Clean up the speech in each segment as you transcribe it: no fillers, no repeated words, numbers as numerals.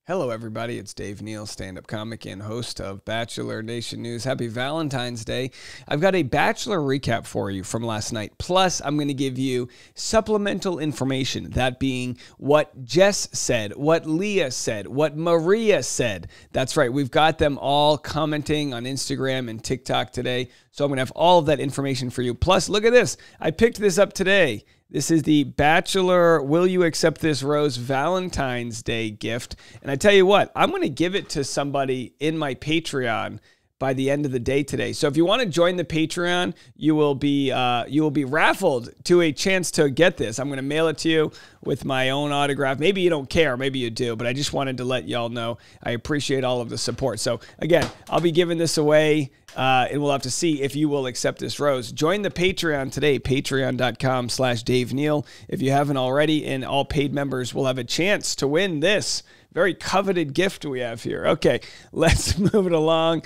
Hello, everybody. It's Dave Neal, stand-up comic and host of Bachelor Nation News. Happy Valentine's Day. I've got a Bachelor recap for you from last night. Plus, I'm going to give you supplemental information, that being what Jess said, what Leah said, what Maria said. That's right. We've got them all commenting on Instagram and TikTok today. So I'm going to have all of that information for you. Plus, look at this. I picked this up today. This is the Bachelor Will You Accept This Rose Valentine's Day gift. And I tell you what, I'm going to give it to somebody in my Patreon by the end of the day today. So if you want to join the Patreon, you will be raffled to a chance to get this. I'm going to mail it to you with my own autograph. Maybe you don't care, maybe you do, but I just wanted to let y'all know I appreciate all of the support. So again, I'll be giving this away, and we'll have to see if you will accept this rose. Join the Patreon today, patreon.com/Dave Neal. If you haven't already, and all paid members will have a chance to win this very coveted gift we have here. Okay, let's move it along.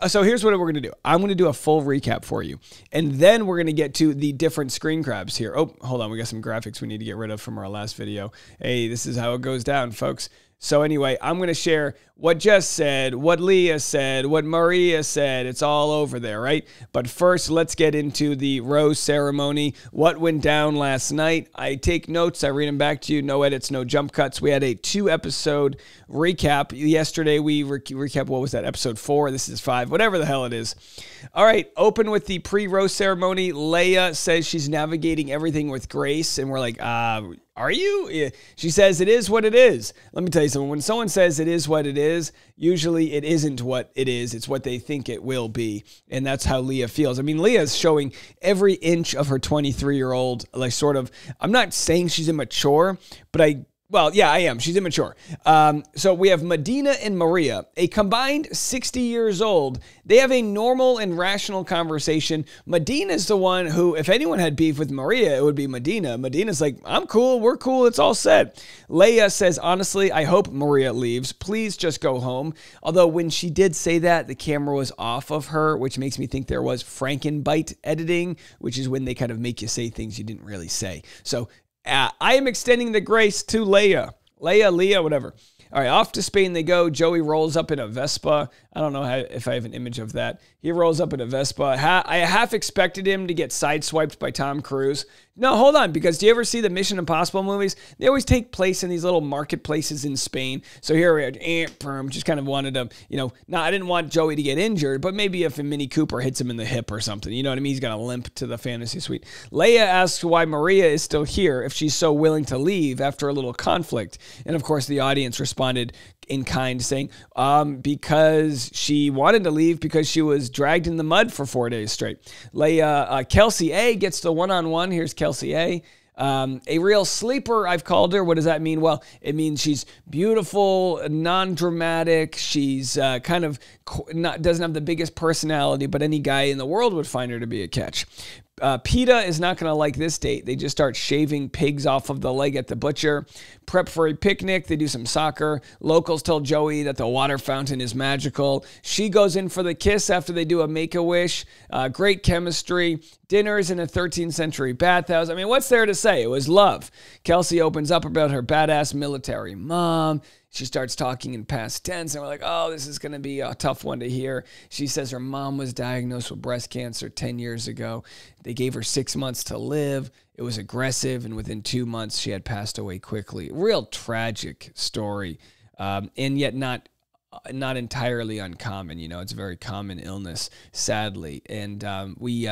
So here's what we're going to do. I'm going to do a full recap for you. And then we're going to get to the different screen grabs here. Oh, hold on. We got some graphics we need to get rid of from our last video. Hey, this is how it goes down, folks. So anyway, I'm going to share what Jess said, what Leah said, what Maria said. It's all over there, right? But first, let's get into the rose ceremony. What went down last night? I take notes. I read them back to you. No edits, no jump cuts. We had a 2-episode recap. Yesterday, we recapped, what was that, episode 4? This is 5, whatever the hell it is. All right, open with the pre-rose ceremony. Leah says she's navigating everything with grace, and we're like, are you? She says, it is what it is. Let me tell you something. When someone says it is what it is, usually it isn't what it is. It's what they think it will be. And that's how Leah feels. I mean, Leah's showing every inch of her 23-year-old, like, sort of, I'm not saying she's immature, but well, yeah, I am. She's immature. So we have Medina and Maria, a combined 60 years old. They have a normal and rational conversation. Medina's the one who, if anyone had beef with Maria, it would be Medina. Medina's like, I'm cool. We're cool. It's all set. Leah says, honestly, I hope Maria leaves. Please just go home. Although when she did say that, the camera was off of her, which makes me think there was Frankenbite editing, which is when they kind of make you say things you didn't really say. So I am extending the grace to Leah, whatever. All right, off to Spain they go. Joey rolls up in a Vespa. I don't know if I have an image of that. He rolls up in a Vespa. I half expected him to get sideswiped by Tom Cruise. No, hold on, because do you ever see the Mission Impossible movies? They always take place in these little marketplaces in Spain. So here we are, just kind of wanted to, I didn't want Joey to get injured, but maybe if a Mini Cooper hits him in the hip or something, you know what I mean? He's going to limp to the fantasy suite. Leia asks why Maria is still here if she's so willing to leave after a little conflict. And of course, the audience responded in kind, saying, because she wanted to leave because she was dragged in the mud for 4 days straight. Kelsey A gets the one-on-one. Here's Kelsey A. A real sleeper, I've called her. What does that mean? Well, it means she's beautiful, non-dramatic. She's kind of doesn't have the biggest personality, but any guy in the world would find her to be a catch. PETA is not going to like this date. They just start shaving pigs off of the leg at the butcher. Prep for a picnic. They do some soccer. Locals tell Joey that the water fountain is magical. She goes in for the kiss after they do a Make-A-Wish. Great chemistry. Dinners in a 13th century bathhouse. I mean, what's there to say? It was love. Kelsey opens up about her badass military mom. She starts talking in past tense, and we're like, oh, this is going to be a tough one to hear. She says her mom was diagnosed with breast cancer 10 years ago. They gave her 6 months to live. It was aggressive, and within 2 months, she had passed away quickly. Real tragic story, and yet not entirely uncommon. It's a very common illness, sadly. And we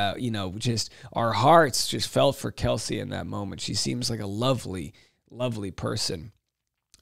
just our hearts just felt for Kelsey in that moment. She seems like a lovely, lovely person.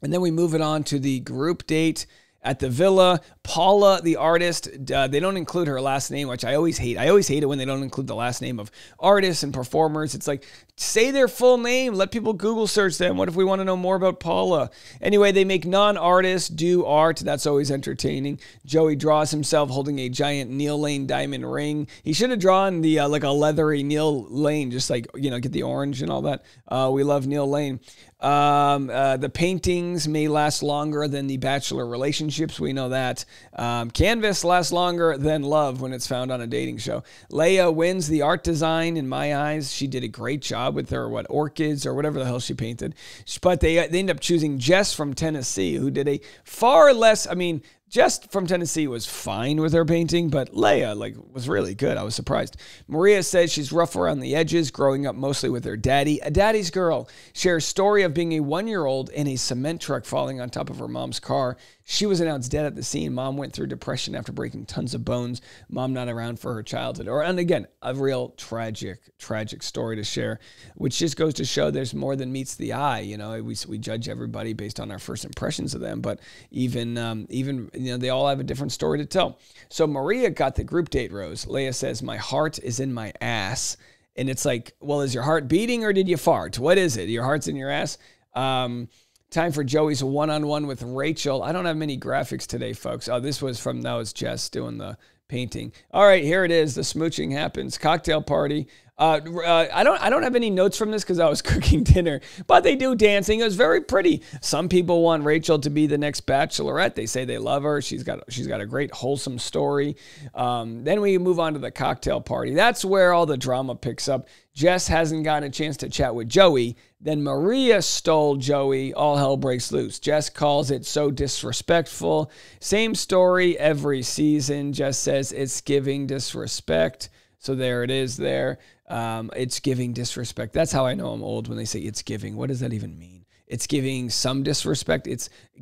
And then we move it on to the group date at the villa. Paula, the artist, they don't include her last name, which I always hate. I always hate it when they don't include the last name of artists and performers. It's like, say their full name. Let people Google search them. What if we want to know more about Paula? Anyway, they make non-artists do art. That's always entertaining. Joey draws himself holding a giant Neal Lane diamond ring. He should have drawn the like a leathery Neal Lane, just like, get the orange and all that. We love Neal Lane. The paintings may last longer than the Bachelor relationships. We know that. Canvas lasts longer than love when it's found on a dating show. Leia wins the art design in my eyes. She did a great job with her, orchids or whatever the hell she painted. But they end up choosing Jess from Tennessee, who did a far less, Jess from Tennessee was fine with her painting, but Leia, was really good. I was surprised. Maria says she's rough around the edges, growing up mostly with her daddy. A daddy's girl shares story of being a 1-year-old in a cement truck falling on top of her mom's car. She was announced dead at the scene. Mom went through depression after breaking tons of bones. Mom not around for her childhood. And again, a real tragic story to share, which just goes to show there's more than meets the eye. We judge everybody based on our first impressions of them, but even they all have a different story to tell. So Maria got the group date rose. Leia says, "My heart is in my ass." And it's like, well, is your heart beating or did you fart? What is it? Your heart's in your ass? Time for Joey's one-on-one with Rachel. I don't have many graphics today, folks. Oh, that was Jess doing the painting. All right, here it is. The smooching happens. Cocktail party. I don't have any notes from this because I was cooking dinner, but they do dancing. It was very pretty. Some people want Rachel to be the next bachelorette. They say they love her. She's got a great wholesome story. Then we move on to the cocktail party. That's where all the drama picks up. Jess hasn't gotten a chance to chat with Joey. Then Maria stole Joey. All hell breaks loose. Jess calls it so disrespectful. Same story every season. Jess says it's giving disrespect. So there it is there. It's giving disrespect. That's how I know I'm old, when they say it's giving. What does that even mean? It's giving some disrespect. I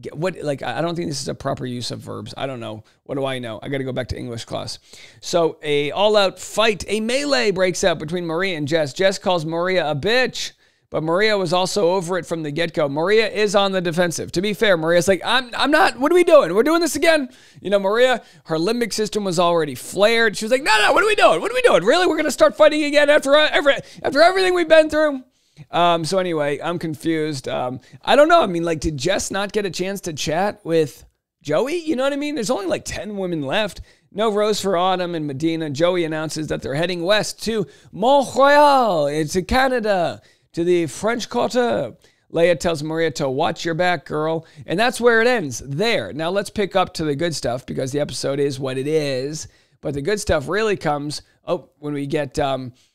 don't think this is a proper use of verbs. I don't know. What do I know? I got to go back to English class. So a all-out fight, a melee breaks out between Maria and Jess. Jess calls Maria a bitch, but Maria was also over it from the get-go. Maria is on the defensive. To be fair, Maria's like, I'm not, what are we doing? We're doing this again? Maria, her limbic system was already flared. She was like, no, what are we doing? What are we doing? Really? We're going to start fighting again after everything we've been through? So anyway, I'm confused. I don't know. Did Jess not get a chance to chat with Joey? You know what I mean? There's only 10 women left. No rose for Autumn and Medina. Joey announces that they're heading west to Montreal. It's in Canada, to the French Quarter. Leia tells Maria to watch your back, girl. And that's where it ends, there. Now let's pick up to the good stuff, because the episode is what it is. But the good stuff really comes, when we get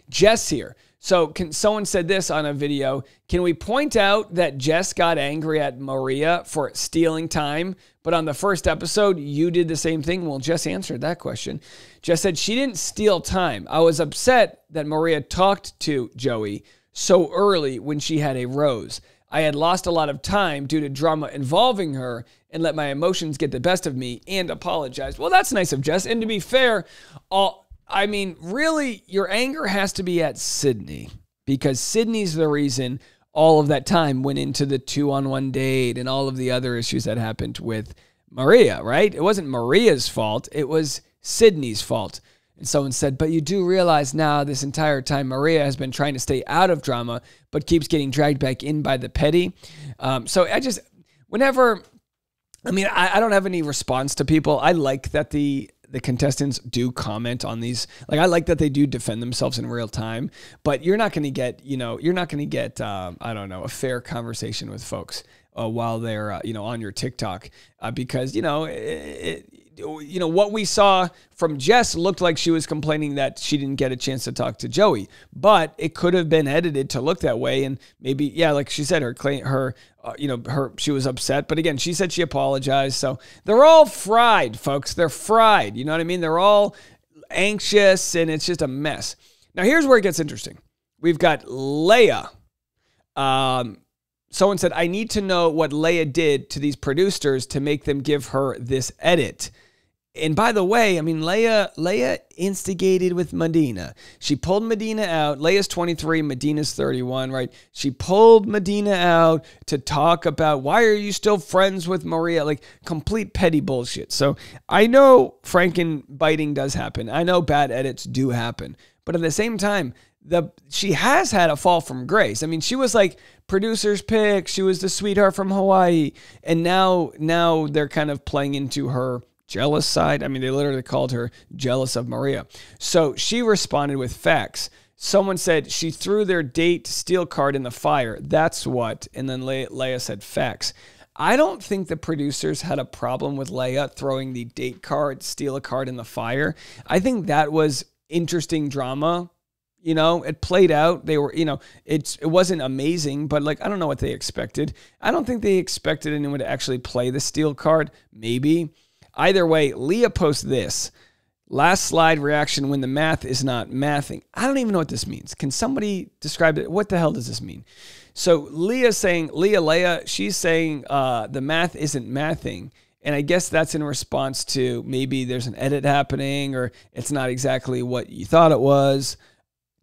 Jess here. So someone said this on a video. Can we point out that Jess got angry at Maria for stealing time, but on the first episode, you did the same thing? Well, Jess answered that question. Jess said she didn't steal time. I was upset that Maria talked to Joey so early when she had a rose. I had lost a lot of time due to drama involving her and let my emotions get the best of me and apologized. Well, that's nice of Jess. And to be fair, really, your anger has to be at Sydney, because Sydney's the reason all of that time went into the 2-on-1 date and all of the other issues that happened with Maria, right? It wasn't Maria's fault. It was Sydney's fault. And someone said, but you do realize now this entire time Maria has been trying to stay out of drama, but keeps getting dragged back in by the petty. I don't have any response to people. I like that the contestants do comment on these. I like that they do defend themselves in real time, but you're not going to get, a fair conversation with folks while they're, on your TikTok, because, what we saw from Jess looked like she was complaining that she didn't get a chance to talk to Joey, but it could have been edited to look that way. And maybe, like she said, she was upset, but again, she said she apologized. So they're all fried, folks. They're fried. You know what I mean? They're all anxious, and it's just a mess. Now here's where it gets interesting. We've got Leia. Someone said, I need to know what Leia did to these producers to make them give her this edit. And by the way, Leia instigated with Medina. She pulled Medina out. Leia's 23, Medina's 31, right? She pulled Medina out to talk about, why are you still friends with Maria? Complete petty bullshit. So I know Franken-biting does happen. I know bad edits do happen. But at the same time, she has had a fall from grace. She was producer's pick. She was the sweetheart from Hawaii. And now they're kind of playing into her jealous side. They literally called her jealous of Maria. So she responded with facts. Someone said she threw their date steal card in the fire. That's what. And then Leia said facts. I don't think the producers had a problem with Leia throwing the date card, steal a card in the fire. I think that was interesting drama. You know, it played out. They were, you know, it wasn't amazing, but like, I don't know what they expected. I don't think they expected anyone to actually play the steal card. Maybe. Either way, Leah posts this. Last slide reaction when the math is not mathing. I don't even know what this means. Can somebody describe it? What the hell does this mean? So Leah's saying, Leia, she's saying the math isn't mathing. And I guess that's in response to maybe there's an edit happening or it's not exactly what you thought it was.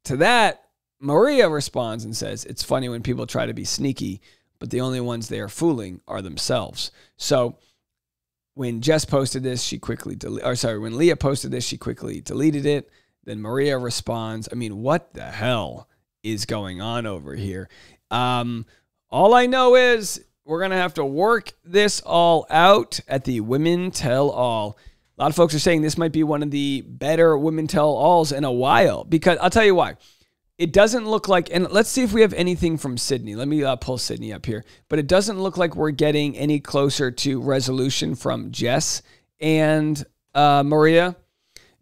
To that, Maria responds and says, it's funny when people try to be sneaky, but the only ones they are fooling are themselves. So when Jess posted this, she quickly when Leah posted this, she quickly deleted it. Then Maria responds, I mean, what the hell is going on over here? All I know is we're going to have to work this all out at the Women Tell All. A lot of folks are saying this might be one of the better Women Tell Alls in a while, because I'll tell you why. It doesn't look like, and let's see if we have anything from Sydney. Let me pull Sydney up here. But it doesn't look like we're getting any closer to resolution from Jess and Maria.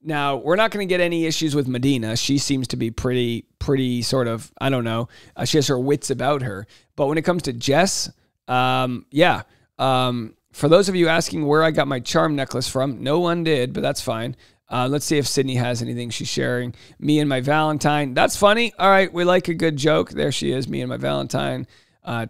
Now, we're not going to get any issues with Medina. She seems to be pretty sort of, I don't know. She has her wits about her. But when it comes to Jess, yeah. For those of you asking where I got my charm necklace from, no one did, but that's fine. Let's see if Sydney has anything she's sharing. Me and my Valentine. That's funny. All right, we like a good joke. There she is, me and my Valentine.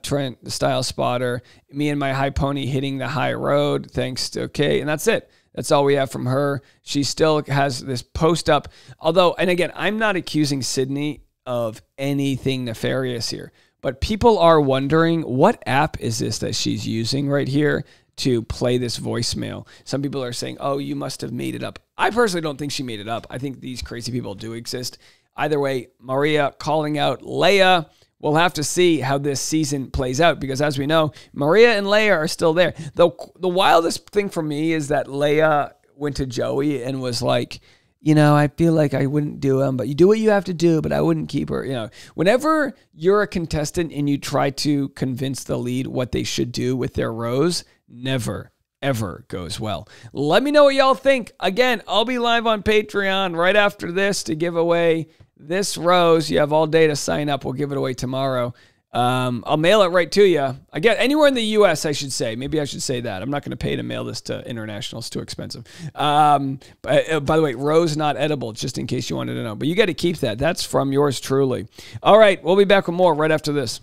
Trent, the style spotter. Me and my high pony hitting the high road. Thanks to, okay, and that's it. That's all we have from her. She still has this post up. Although, and again, I'm not accusing Sydney of anything nefarious here, but people are wondering what app is this that she's using right here to play this voicemail. Some people are saying, oh, you must have made it up. I personally don't think she made it up. I think these crazy people do exist. Either way, Maria calling out Leia. We'll have to see how this season plays out because as we know, Maria and Leia are still there. Though the wildest thing for me is that Leia went to Joey and was like, you know, I feel like I wouldn't do him, but you do what you have to do, but I wouldn't keep her. You know, whenever you're a contestant and you try to convince the lead what they should do with their rose, never, ever goes well. Let me know what y'all think. Again, I'll be live on Patreon right after this to give away this rose. You have all day to sign up. We'll give it away tomorrow. I'll mail it right to you. Again, anywhere in the U.S., I should say. Maybe I should say that. I'm not going to pay to mail this to international. It's too expensive. By the way, rose not edible, just in case you wanted to know. But you got to keep that. That's from yours truly. All right, we'll be back with more right after this.